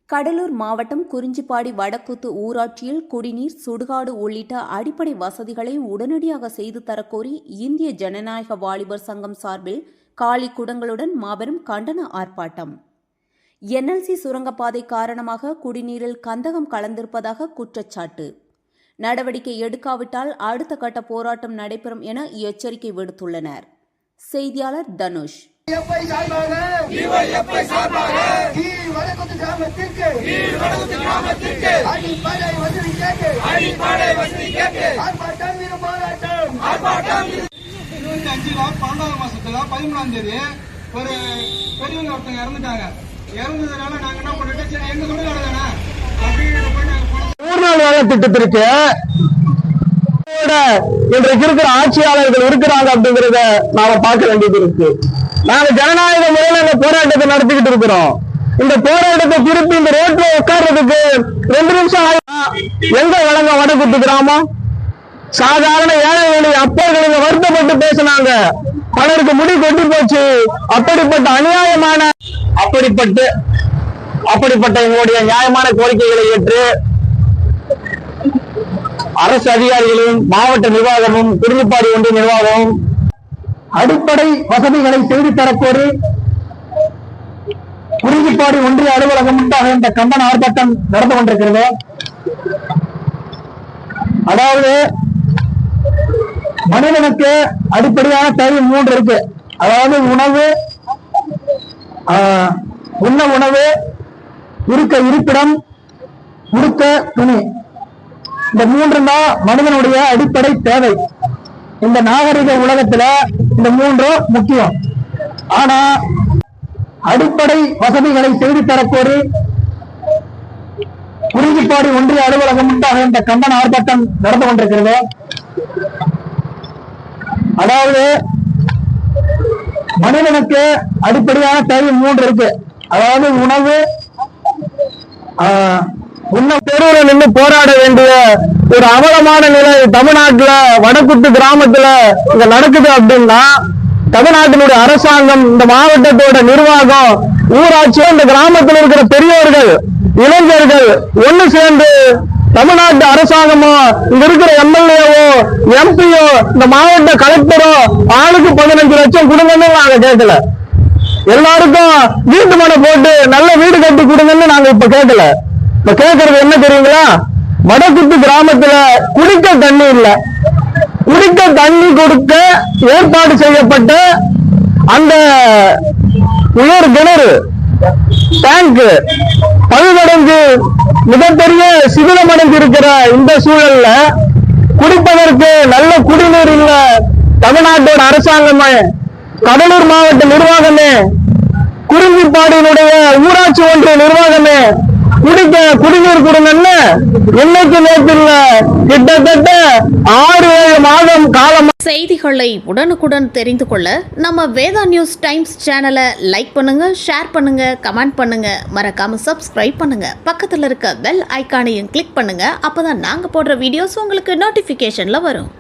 கடலூர் மாவட்டம் குறிஞ்சிப்பாடி வடக்குத்து ஊராட்சியில் குடிநீர், சுடுகாடு உள்ளிட்ட அடிப்படை வசதிகளை உடனடியாக செய்து தரக்கோரி இந்திய ஜனநாயக வாலிபர் சங்கம் சார்பில் காலி குடங்களுடன் மாபெரும் கண்டன ஆர்ப்பாட்டம். NLC சுரங்கப்பாதை காரணமாக குடிநீரில் கந்தகம் கலந்திருப்பதாக குற்றச்சாட்டு. நடவடிக்கை எடுக்காவிட்டால் அடுத்த கட்ட போராட்டம் நடைபெறும் என எச்சரிக்கை விடுத்துள்ளனர். செய்தியாளர் தனுஷ். ஒரு பெரியவங்க ஒருத்தங்க இறந்துட்டாங்க. இறந்ததுனால நாங்க என்ன பண்ணிட்டோம், சரி எங்க சொல்லுங்க வேலை திட்டத்திற்கு இன்றைக்கு இருக்கிற ஆட்சியாளர்கள் இருக்கிறாங்க அப்படிங்கறத நாம பார்க்க வேண்டியது இருக்கு. நாங்க ஜனநாயக முறையில இந்த போராட்டத்தை நடத்திக்கிட்டு இருக்கிறோம். இந்த போராட்டத்தை திருப்பி இந்த ரோட்ல உட்கார்றதுக்கு 2 நிமிஷம் எங்க வழங்க வடக்குத்து கிராமம் சாதாரண ஏழைகளின் அப்பர்களுக்கு வருத்தப்பட்டு பேசினாங்க. பலருக்கு முடி கொட்டி போச்சு. அப்படிப்பட்ட அநியாயமான அப்படிப்பட்ட எங்களுடைய நியாயமான கோரிக்கைகளை ஏற்று அரசு அதிகாரிகளும் மாவட்ட நிர்வாகமும் குறிஞ்சிப்பாடி ஒன்றிய நிர்வாகமும் அடிப்படை வசதிகளை செய்து தரக்கோரி குறிஞ்சிப்பாடி ஒன்றிய அலுவலகம் முன்பாக இந்த கண்டன ஆர்ப்பாட்டம் நடந்து கொண்டிருக்கிறது. அதாவது மனிதனுக்கு அடிப்படையான தேவை 3 இருக்கு. அதாவது உணவு, உண்ண உணவு, இருக்க இருப்பிடம், உடுக்க துணி. இந்த 3 தான் மனிதனுடைய அடிப்படை தேவை. இந்த நாகரிக உலகத்துல இந்த 3 முக்கியம். ஆனா அடிப்படை வசதிகளை செய்து தரக்கோரி குறிஞ்சிப்பாடி ஒன்றிய அலுவலகம் முன்பாக இந்த கண்டன ஆர்ப்பாட்டம் நடந்து கொண்டிருக்கிறது. அதாவது மனிதனுக்கு அடிப்படையான தேவை 3 இருக்கு. அதாவது உணவு, தெருவில் நின்று போராட வேண்டிய ஒரு அவலமான நிலை தமிழ்நாட்டுல வடக்குத்து கிராமத்துல இங்க நடக்குது அப்படின்னா, தமிழ்நாட்டினுடைய அரசாங்கம், இந்த மாவட்டத்தோட நிர்வாகம், ஊராட்சி, இந்த கிராமத்தில் இருக்கிற பெரியவர்கள், இளைஞர்கள் ஒண்ணு சேர்ந்து தமிழ்நாட்டு அரசாங்கமோ, இங்க இருக்கிற MLAவோ, MP-யோ, இந்த மாவட்ட கலெக்டரோ ஆளுக்கு 15 லட்சம் கொடுங்கன்னு நாங்க கேட்கல. எல்லாருக்கும் வீட்டு மனை போட்டு நல்ல வீடு கட்டி கொடுங்கன்னு நாங்க இப்ப கேட்கல. இப்ப கேட்கறது என்ன தெரியுங்களா? வடக்குத்து கிராமத்துல குடிக்க தண்ணி இல்ல. குடிக்க தண்ணி கொடுக்க ஏற்பாடு செய்யப்பட்ட அந்த உயர் கிணறு டேங்க் பழுதடைந்து மிகப்பெரிய சிதிலமடைந்து இருக்கிற இந்த சூழல்ல குடிப்பதற்கு நல்ல குடிநீர் இல்ல. தமிழ்நாட்டோட அரசாங்கமே, கடலூர் மாவட்ட நிர்வாகமே, குறிஞ்சிப்பாடியினுடைய ஊராட்சி ஒன்றிய நிர்வாகமே குடிக்க குடிநீர் கொடுங்கன்னு இன்னைக்கு நேரத்தில் கிட்டத்தட்ட 6-7 மாதம் காலம். செய்திகளை உடனுக்குடன் தெரிந்து கொள்ள நம்ம வேதா நியூஸ் டைம்ஸ் சேனலை லைக் பண்ணுங்க, ஷேர் பண்ணுங்க, கமெண்ட் பண்ணுங்க, மறக்காம சப்ஸ்கிரைப் பண்ணுங்க. பக்கத்துல இருக்க பெல் ஐகானையும் கிளிக் பண்ணுங்க. அப்பதான் நாங்க போடுற வீடியோஸ் உங்களுக்கு நோட்டிபிகேஷன்ல வரும்.